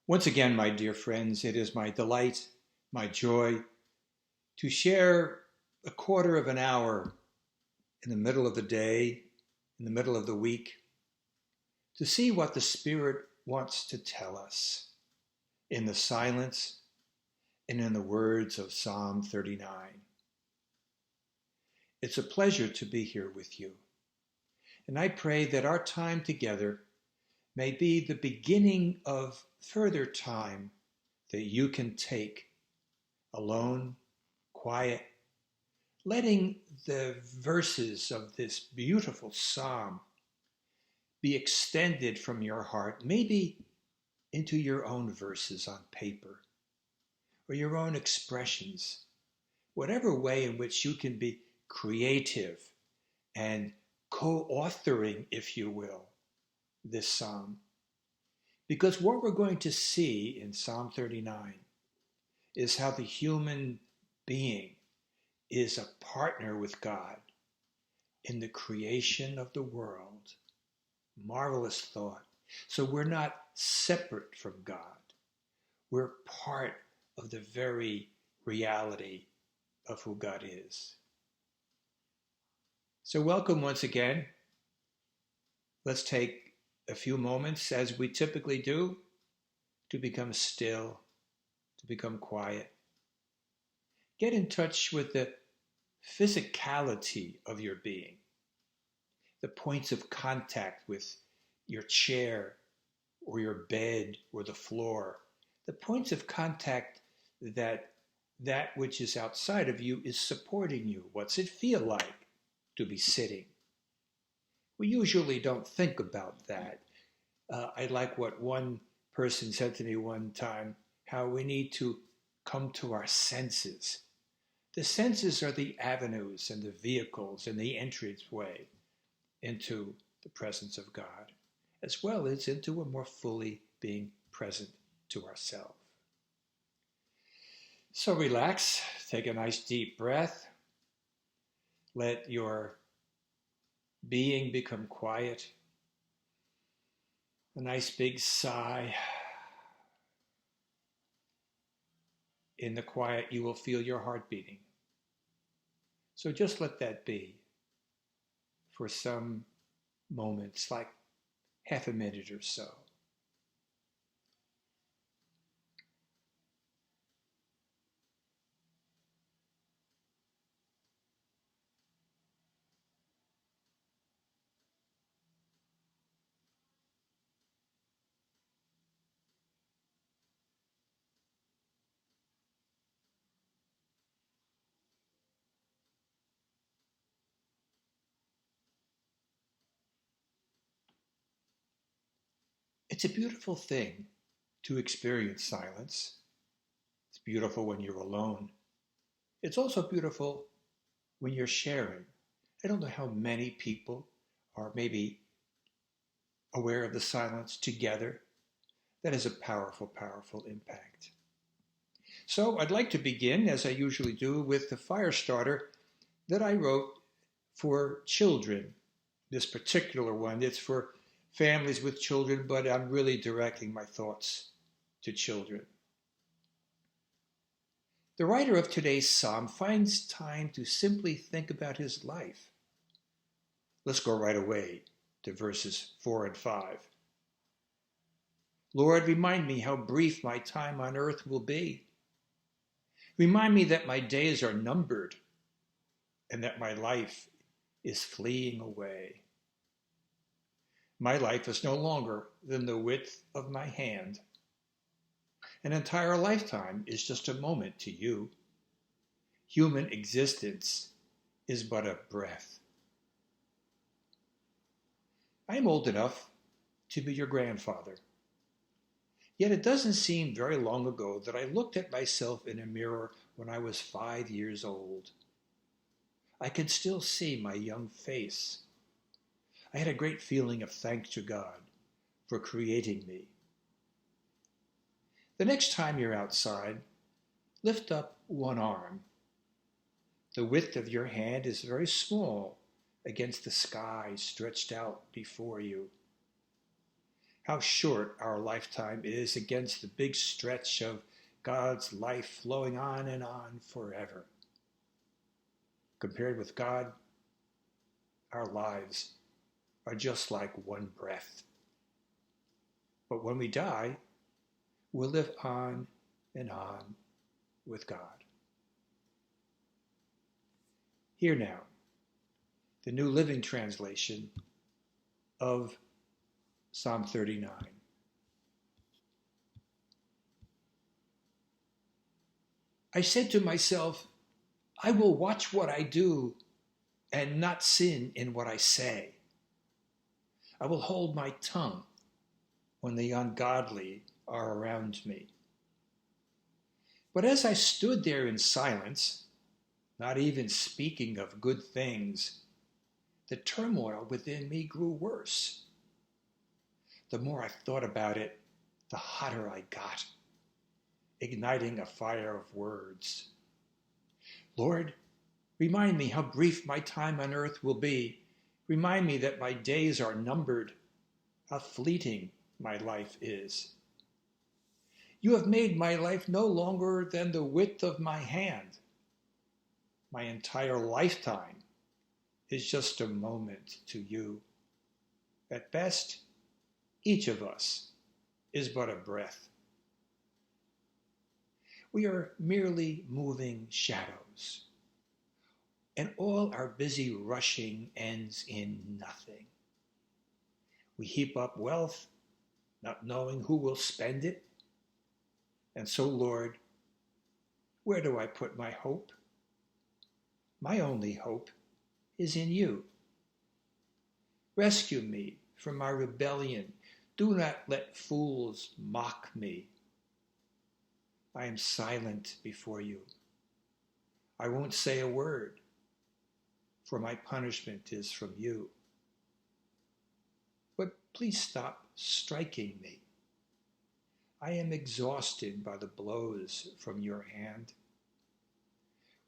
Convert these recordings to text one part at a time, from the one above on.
Once again, my dear friends, it is my delight, my joy to share a quarter of an hour in the middle of the day, in the middle of the week, to see what the Spirit wants to tell us in the silence and in the words of Psalm 39. It's a pleasure to be here with you, and I pray that our time together may be the beginning of further time that you can take alone, quiet, letting the verses of this beautiful psalm be extended from your heart, maybe into your own verses on paper or your own expressions, whatever way in which you can be creative and co-authoring, if you will, this psalm. Because what we're going to see in Psalm 39 is how the human being is a partner with God in the creation of the world. Marvelous thought. So we're not separate from God. We're part of the very reality of who God is. So welcome once again. Let's take a few moments, as we typically do, to become still, to become quiet. Get in touch with the physicality of your being, the points of contact with your chair or your bed or the floor, the points of contact that which is outside of you is supporting you. What's it feel like to be sitting? We usually don't think about that. I like what one person said to me one time, how we need to come to our senses. The senses are the avenues and the vehicles and the entranceway into the presence of God, as well as into a more fully being present to ourselves. So relax, take a nice deep breath, let your being become quiet, a nice big sigh. In the quiet, you will feel your heart beating. So just let that be for some moments, like half a minute or so. It's a beautiful thing to experience silence. It's beautiful when you're alone. It's also beautiful when you're sharing. I don't know how many people are maybe aware of the silence together. That is a powerful, powerful impact. So I'd like to begin, as I usually do, with the fire starter that I wrote for children. This particular one, it's for families with children, but I'm really directing my thoughts to children. The writer of today's psalm finds time to simply think about his life. Let's go right away to verses 4 and 5. Lord, remind me how brief my time on earth will be. Remind me that my days are numbered and that my life is fleeing away. My life is no longer than the width of my hand. An entire lifetime is just a moment to you. Human existence is but a breath. I am old enough to be your grandfather. Yet it doesn't seem very long ago that I looked at myself in a mirror when I was 5 years old. I can still see my young face. I had a great feeling of thanks to God for creating me. The next time you're outside, lift up one arm. The width of your hand is very small against the sky stretched out before you. how short our lifetime is against the big stretch of God's life flowing on and on forever. Compared with God, our lives are just like one breath. But when we die, we'll live on and on with God. Hear now the New Living Translation of Psalm 39. I said to myself, I will watch what I do and not sin in what I say. I will hold my tongue when the ungodly are around me. But as I stood there in silence, not even speaking of good things, the turmoil within me grew worse. The more I thought about it, the hotter I got, igniting a fire of words. Lord, remind me how brief my time on earth will be. Remind me that my days are numbered, how fleeting my life is. You have made my life no longer than the width of my hand. My entire lifetime is just a moment to you. At best, each of us is but a breath. We are merely moving shadows, and all our busy rushing ends in nothing. We heap up wealth, not knowing who will spend it. And so, Lord, where do I put my hope? My only hope is in you. Rescue me from my rebellion. Do not let fools mock me. I am silent before you. I won't say a word, for my punishment is from you. But please stop striking me. I am exhausted by the blows from your hand.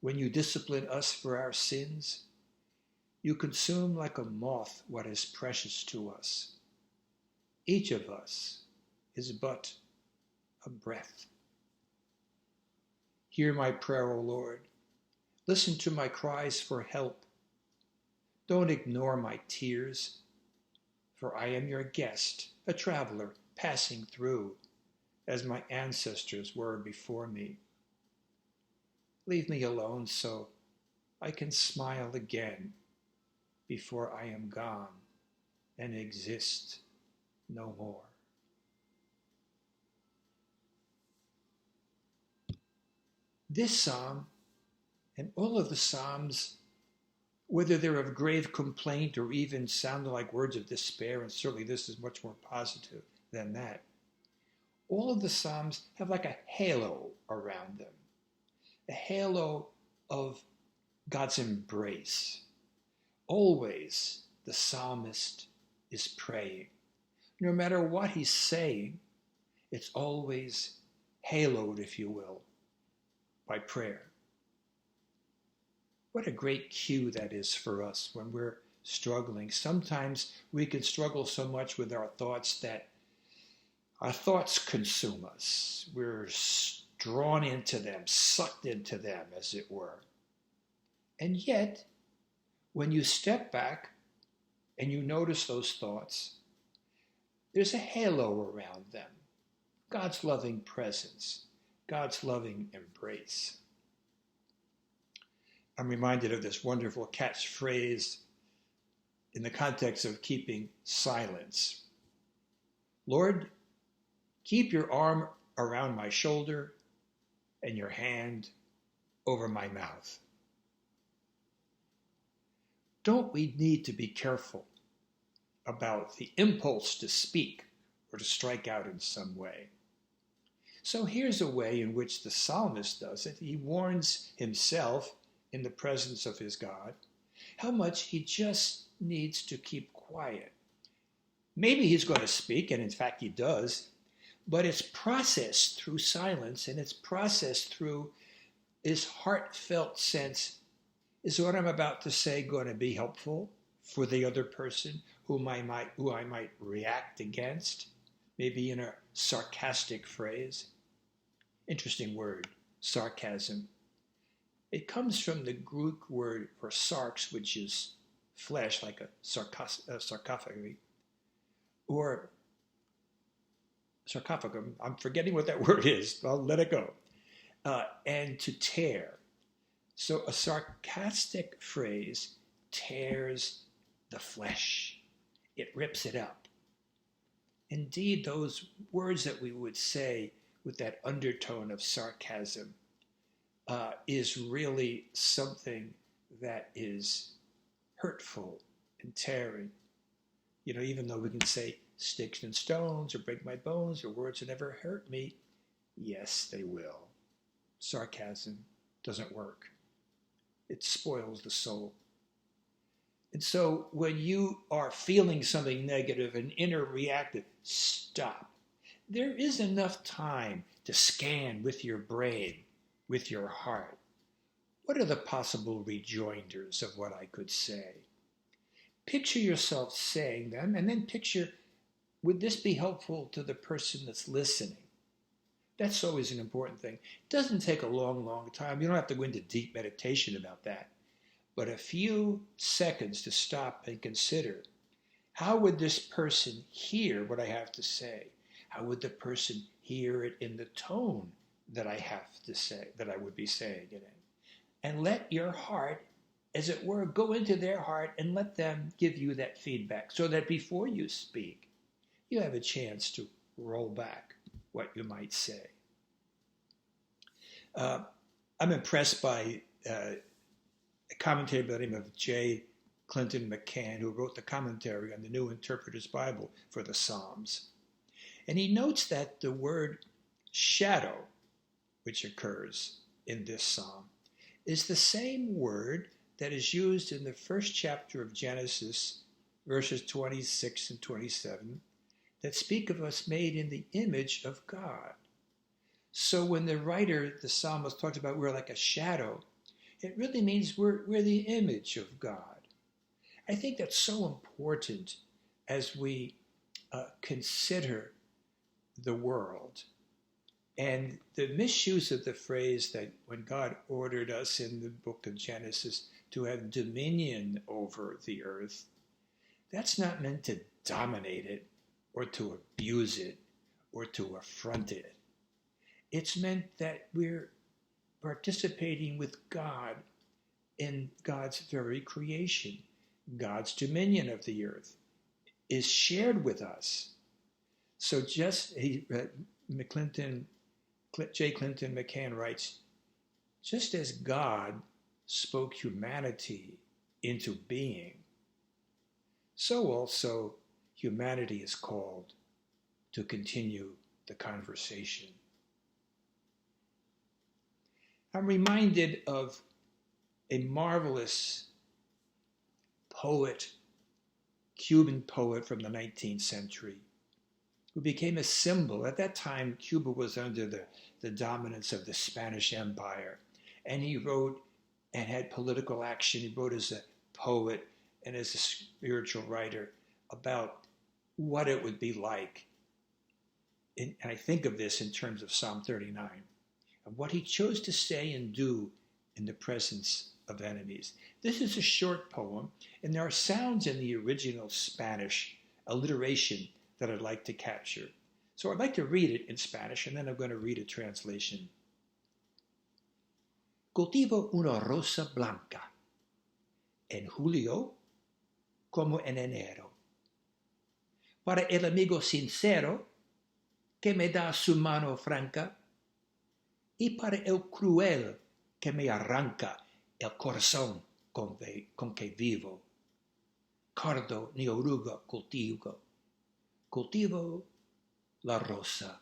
When you discipline us for our sins, you consume like a moth what is precious to us. Each of us is but a breath. Hear my prayer, O Lord. Listen to my cries for help. Don't ignore my tears, for I am your guest, a traveler passing through, as my ancestors were before me. Leave me alone so I can smile again before I am gone and exist no more. This psalm and all of the psalms, whether they're of grave complaint or even sounding like words of despair, and certainly this is much more positive than that, all of the psalms have like a halo around them, a halo of God's embrace. Always the psalmist is praying. No matter what he's saying, it's always haloed, if you will, by prayer. What a great cue that is for us when we're struggling. Sometimes we can struggle so much with our thoughts that our thoughts consume us. We're drawn into them, sucked into them, as it were. And yet, when you step back and you notice those thoughts, there's a halo around them. God's loving presence, God's loving embrace. I'm reminded of this wonderful catchphrase in the context of keeping silence. Lord, keep your arm around my shoulder and your hand over my mouth. Don't we need to be careful about the impulse to speak or to strike out in some way? So here's a way in which the psalmist does it. He warns himself in the presence of his God how much he just needs to keep quiet. Maybe he's going to speak, and in fact he does, but it's processed through silence, and it's processed through his heartfelt sense, is what I'm about to say going to be helpful for the other person who I might react against? maybe in a sarcastic phrase. Interesting word, sarcasm. It comes from the Greek word for sarx, which is flesh, like a sarcophagus, or sarcophagum. I'm forgetting what that word is. I'll let it go. And to tear. So a sarcastic phrase tears the flesh. It rips it up. Indeed, those words that we would say with that undertone of sarcasm is really something that is hurtful and tearing. You know, even though we can say sticks and stones or break my bones or words that never hurt me, yes, they will. Sarcasm doesn't work. It spoils the soul. And so when you are feeling something negative and inner reactive, stop. There is enough time to scan with your brain, with your heart. What are the possible rejoinders of what I could say? Picture yourself saying them, and then picture, would this be helpful to the person that's listening? That's always an important thing. It doesn't take a long, long time. You don't have to go into deep meditation about that. But a few seconds to stop and consider, how would this person hear what I have to say? How would the person hear it in the tone that I have to say, that I would be saying it in? And let your heart, as it were, go into their heart and let them give you that feedback so that before you speak, you have a chance to roll back what you might say. I'm impressed by a commentator by the name of J. Clinton McCann, who wrote the commentary on the New Interpreter's Bible for the Psalms. And he notes that the word shadow, which occurs in this psalm, is the same word that is used in the first chapter of Genesis, verses 26 and 27, that speak of us made in the image of God. So when the writer, the psalmist, talks about we're like a shadow, it really means we're the image of God. I think that's so important as we consider the world. And the misuse of the phrase that when God ordered us in the book of Genesis to have dominion over the earth, that's not meant to dominate it or to abuse it or to affront it. It's meant that we're participating with God in God's very creation. God's dominion of the earth is shared with us. So J. Clinton McCann writes, just as God spoke humanity into being, so also humanity is called to continue the conversation. I'm reminded of a marvelous poet, Cuban poet from the 19th century, who became a symbol. At that time, Cuba was under the dominance of the Spanish Empire. And he wrote and had political action. He wrote as a poet and as a spiritual writer about what it would be like. And I think of this in terms of Psalm 39, of what he chose to say and do in the presence of enemies. This is a short poem, and there are sounds in the original Spanish alliteration that I'd like to capture. So I'd like to read it in Spanish, and then I'm going to read a translation. Cultivo una rosa blanca, en julio como en enero, para el amigo sincero que me da su mano franca, y para el cruel que me arranca el corazón con que vivo. Cardo ni oruga cultivo la rosa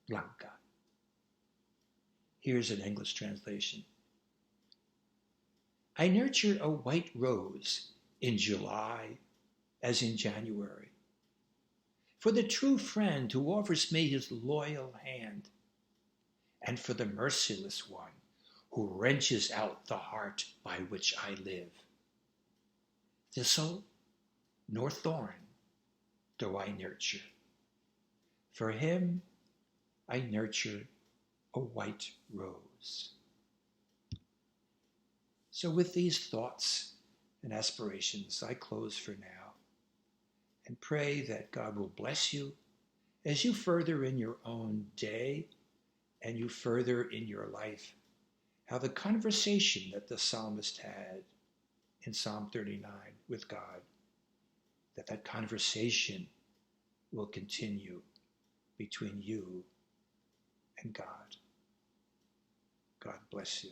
blanca. Here's an English translation. I nurture a white rose in July as in January, for the true friend who offers me his loyal hand, and for the merciless one who wrenches out the heart by which I live. Thistle nor thorn do I nurture, For him, I nurture a white rose. So with these thoughts and aspirations, I close for now and pray that God will bless you as you further in your own day and you further in your life. How the conversation that the psalmist had in Psalm 39 with God, that conversation will continue between you and God. God bless you.